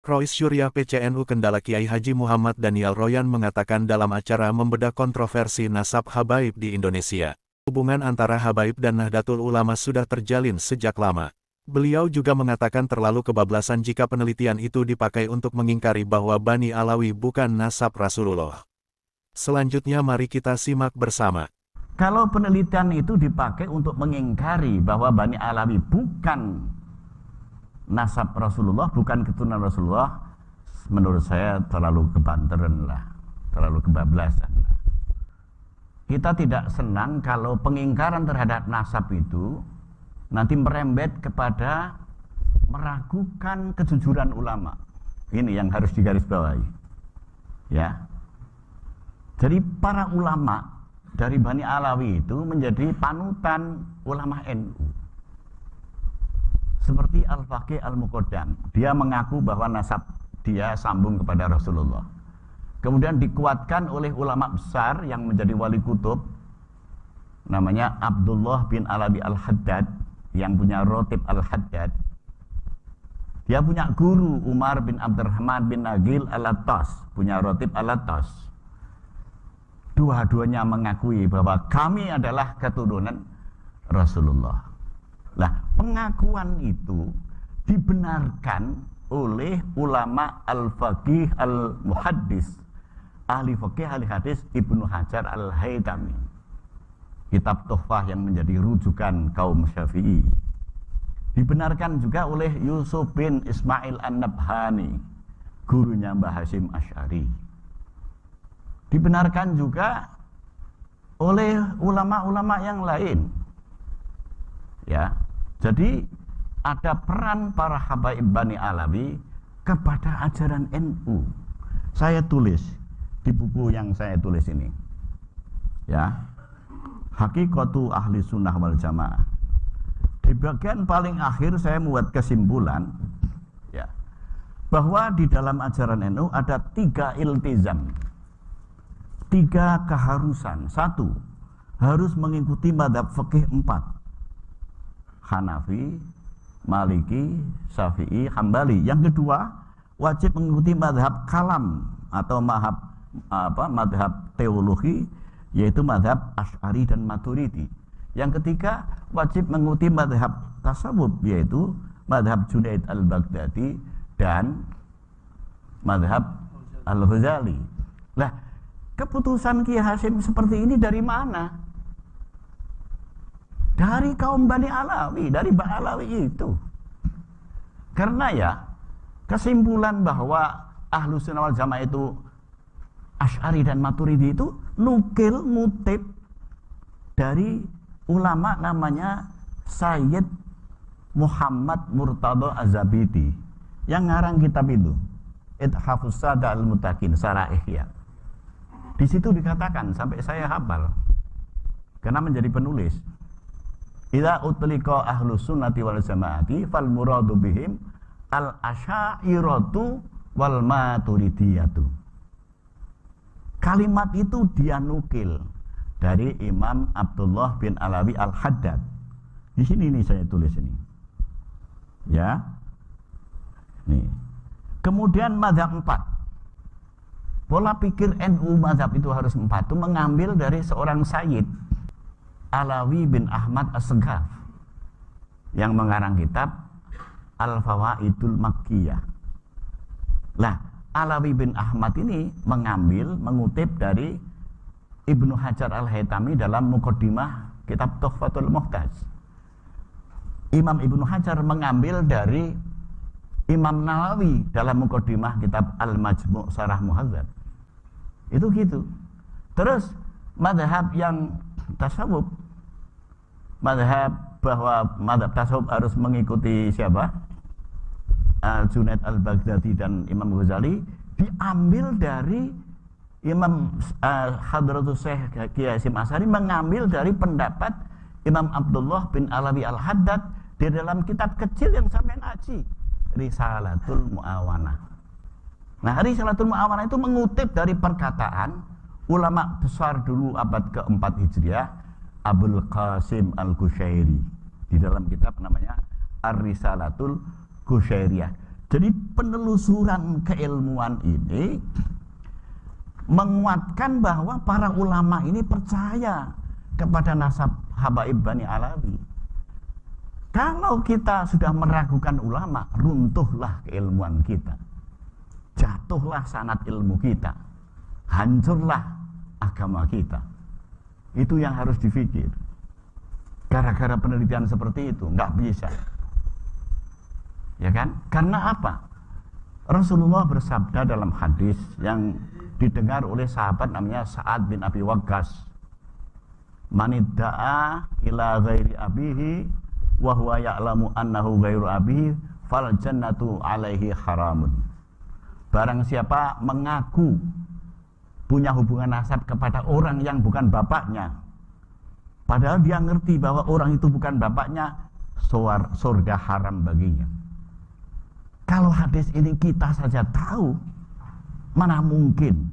Rois Syuriah PCNU Kendala Kiai Haji Muhammad Daniel Royan mengatakan dalam acara membedah kontroversi nasab habaib di Indonesia. Hubungan antara habaib dan Nahdlatul Ulama sudah terjalin sejak lama. Beliau juga mengatakan terlalu kebablasan jika penelitian itu dipakai untuk mengingkari bahwa Bani Alawi bukan nasab Rasulullah. Selanjutnya mari kita simak bersama. Kalau penelitian itu dipakai untuk mengingkari bahwa Bani Alawi bukan nasab Rasulullah, bukan keturunan Rasulullah, menurut saya terlalu kebanteran lah, terlalu kebablasan lah. Kita tidak senang kalau pengingkaran terhadap nasab itu nanti merembet kepada meragukan kejujuran ulama. Ini yang harus digarisbawahi. Ya. Jadi para ulama dari Bani Alawi itu menjadi panutan ulama NU. Seperti Al-Faqih Al-Muqaddam, dia mengaku bahwa nasab dia sambung kepada Rasulullah. Kemudian dikuatkan oleh ulama besar yang menjadi wali kutub, namanya Abdullah bin Alawi Al-Haddad, yang punya Rotib Al-Haddad. Dia punya guru Umar bin Abdurrahman bin Nagil Al-Attas, punya Rotib Al-Attas. Dua-duanya mengakui bahwa kami adalah keturunan Rasulullah. Nah, pengakuan itu dibenarkan oleh ulama al-faqih al-muhaddis, ahli faqih ahli hadis Ibnu Hajar al-Haytami. Kitab Tuhfah yang menjadi rujukan kaum Syafi'i. Dibenarkan juga oleh Yusuf bin Ismail An-Nabhani, gurunya Mbah Hasyim Asy'ari. Dibenarkan juga oleh ulama-ulama yang lain. Ya, jadi ada peran para habaib Bani Alawi kepada ajaran NU. Saya tulis di buku yang saya tulis ini, ya, Hakikatu Ahli Sunnah wal Jamaah. Di bagian paling akhir saya membuat kesimpulan, ya, bahwa di dalam ajaran NU ada 3 iltizam, 3 keharusan. 1, harus mengikuti madhab fikih 4. Hanafi, Maliki, Syafi'i, Hambali. Yang kedua, wajib mengikuti madhab kalam atau madhab teologi, yaitu madhab Asy'ari dan Maturidi. Yang ketiga, wajib mengikuti madhab tasawuf, yaitu madhab Junaid al-Baghdadi dan madhab al-Ghazali. Nah, keputusan Kiai Hasyim seperti ini dari mana? Dari kaum Bani Alawi, dari Bani Alawi itu. Karena ya, kesimpulan bahwa Ahlus Sunnah wal Jamaah itu Asy'ari dan Maturidi itu ngutip dari ulama namanya Sayyid Muhammad Murtadha Az-Zabidi yang ngarang kitab itu, Ithafus Sada Al-Mutakin, Syarah Ihya. Di situ dikatakan, sampai saya hafal karena menjadi penulis, idza utliqa ahlus sunnati wal jamaati fal muradu bihim al asy'ariyatu wal maturidiyatu. Kalimat itu dia nukil dari Imam Abdullah bin Alawi Al-Haddad. Di sini nih saya tulis ini. Ya. Nih. Kemudian mazhab 4. Pola pikir NU mazhab itu harus 4 itu mengambil dari seorang sayyid Alawi bin Ahmad As-Seghaf yang mengarang kitab Al-Fawaidul Makkiyah. Nah, Alawi bin Ahmad ini mengutip dari Ibnu Hajar Al-Haytami dalam Muqaddimah kitab Tuhfatul Muhtaj. Imam Ibnu Hajar mengambil dari Imam Nawawi dalam Muqaddimah kitab Al-Majmu' Syarah Muhadzab. Itu gitu. Terus mazhab yang tasawuf, mazhab bahwa mazhab tasawuf harus mengikuti siapa? Junaid al-Baghdadi dan Imam Ghazali, diambil dari Imam Hadratus Syekh Kiai Hasyim Asy'ari, mengambil dari pendapat Imam Abdullah bin Alawi Al-Haddad di dalam kitab kecil yang sampean aji, Risalatul Mu'awanah. Nah, Risalatul Mu'awanah itu mengutip dari perkataan ulama besar dulu abad ke-4 Hijriah, Abul Qasim Al-Qushairi, di dalam kitab namanya Ar-Risalatul Qushairiyah. Jadi penelusuran keilmuan ini menguatkan bahwa para ulama ini percaya kepada nasab Habaib Bani Alawi. Kalau kita sudah meragukan ulama, runtuhlah keilmuan kita, jatuhlah sanad ilmu kita, hancurlah agama kita. Itu yang harus dipikir. Gara-gara penelitian seperti itu nggak bisa, ya kan? Karena apa? Rasulullah bersabda dalam hadis yang didengar oleh sahabat namanya Sa'ad bin Abi Waqqas, "Manidda'a ila ghairi abihi wa huwa ya'lamu annahu ghairu abihi fal jannatu alaihi haramun." Barang siapa mengaku punya hubungan nasab kepada orang yang bukan bapaknya, padahal dia ngerti bahwa orang itu bukan bapaknya, surga haram baginya. Kalau hadis ini kita saja tahu, mana mungkin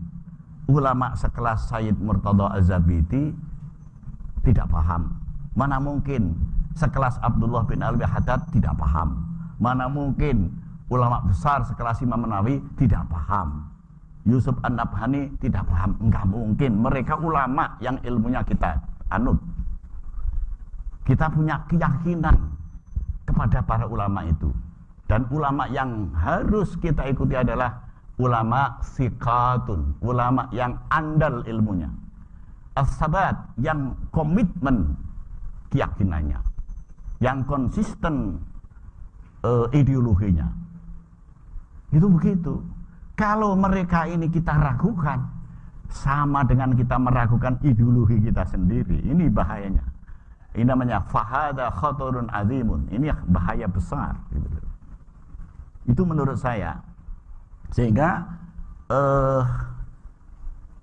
ulama sekelas Sayyid Murtada Az-Zabidi tidak paham? Mana mungkin sekelas Abdullah bin Alwi Haddad tidak paham? Mana mungkin ulama besar sekelas Imam Nawawi tidak paham? Yusuf An-Nabhani tidak paham? Enggak mungkin. Mereka ulama yang ilmunya kita anut. Kita punya keyakinan kepada para ulama itu. Dan ulama yang harus kita ikuti adalah ulama siqatun, ulama yang andal ilmunya, as-sabat, yang komitmen keyakinannya, yang konsisten ideologinya. Itu begitu. Kalau mereka ini kita ragukan, sama dengan kita meragukan ideologi kita sendiri. Ini bahayanya. Ini namanya fahada khatarun azimun. Ini bahaya besar. Itu menurut saya. Sehingga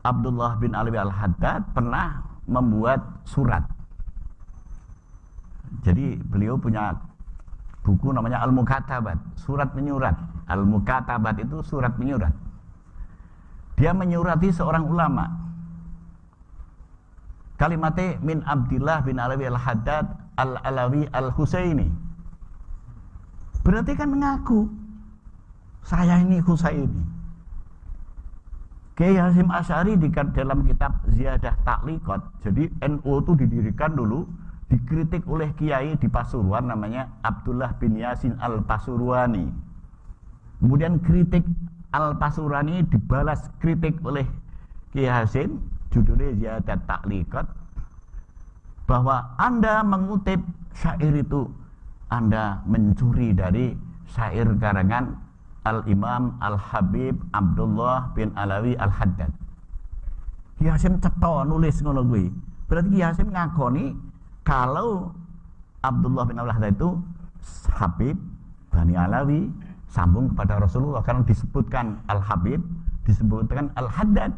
Abdullah bin Alwi Al-Haddad pernah membuat surat. Jadi beliau punya buku namanya Al-Mukatabat, surat menyurat. Al-Mukatabat itu surat menyurat. Dia menyurati seorang ulama. Kalimatnya min Abdullah bin Alwi Al-Haddad Al-Alawi Al-Husaini. Berarti kan mengaku saya ini Husaini. Kiai Hasyim Asy'ari dalam kitab Ziyadah Ta'liqat. Jadi NU itu didirikan dulu, dikritik oleh kiai di Pasuruan namanya Abdullah bin Yasin Al-Pasurwani. Kemudian kritik Al-Pasurwani dibalas kritik oleh Kiai Hasyim, judulnya Ziyadah Ta'liqat, bahwa Anda mengutip syair itu, Anda mencuri dari syair karangan Al-Imam Al-Habib Abdullah bin Alawi Al-Haddad. Ki Hasyim cetha nulis ngono kuwi. Berarti Ki Hasyim ngakoni kalau Abdullah bin Al-Haddad itu Habib Bani Alawi sambung kepada Rasulullah, karena disebutkan Al-Habib, disebutkan Al-Haddad.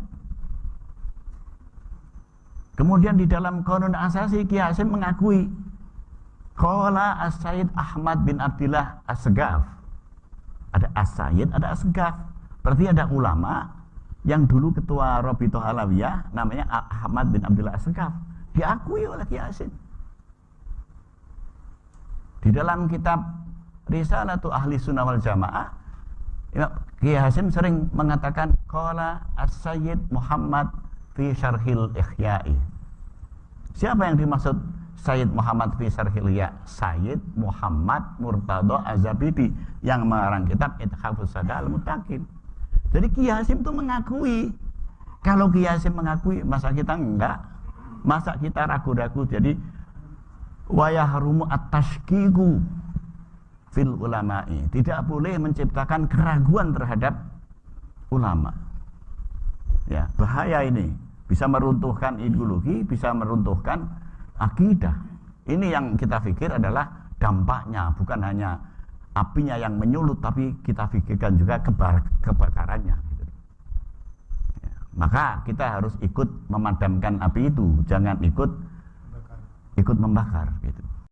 Kemudian di dalam Qanun Asasi Ki Hasyim mengakui qala As-Sayyid Ahmad bin Abdillah As-Segaf. Ada As-Sayyid, ada As-Segaf. Berarti ada ulama yang dulu ketua Rabithah Alawiyah namanya Ahmad bin Abdullah As-Segaf, diakui oleh Ki Hasyim. Di dalam kitab Risalatu Ahli Sunnah wal Jamaah, Ki Hasyim sering mengatakan qala As-Sayyid Muhammad fi Syarhil Ihya'i. Siapa yang dimaksud Sayyid Muhammad fi Syarhil Ihya? Sayyid Muhammad Murtada Az-Zabidi yang mengarang kitab Ithafus Sada Al-Muttaqin. Jadi Ki Hasyim itu mengakui. Kalau Ki Hasyim mengakui, masa kita enggak? Masa kita ragu-ragu? Jadi wa yahrumu at-tashkiku fil ulama'i. Tidak boleh menciptakan keraguan terhadap ulama. Ya, bahaya ini. Bisa meruntuhkan ideologi, bisa meruntuhkan akidah. Ini yang kita pikir adalah dampaknya, bukan hanya apinya yang menyulut, tapi kita pikirkan juga kebakarannya. Ya, maka kita harus ikut memadamkan api itu, jangan ikut membakar. Gitu.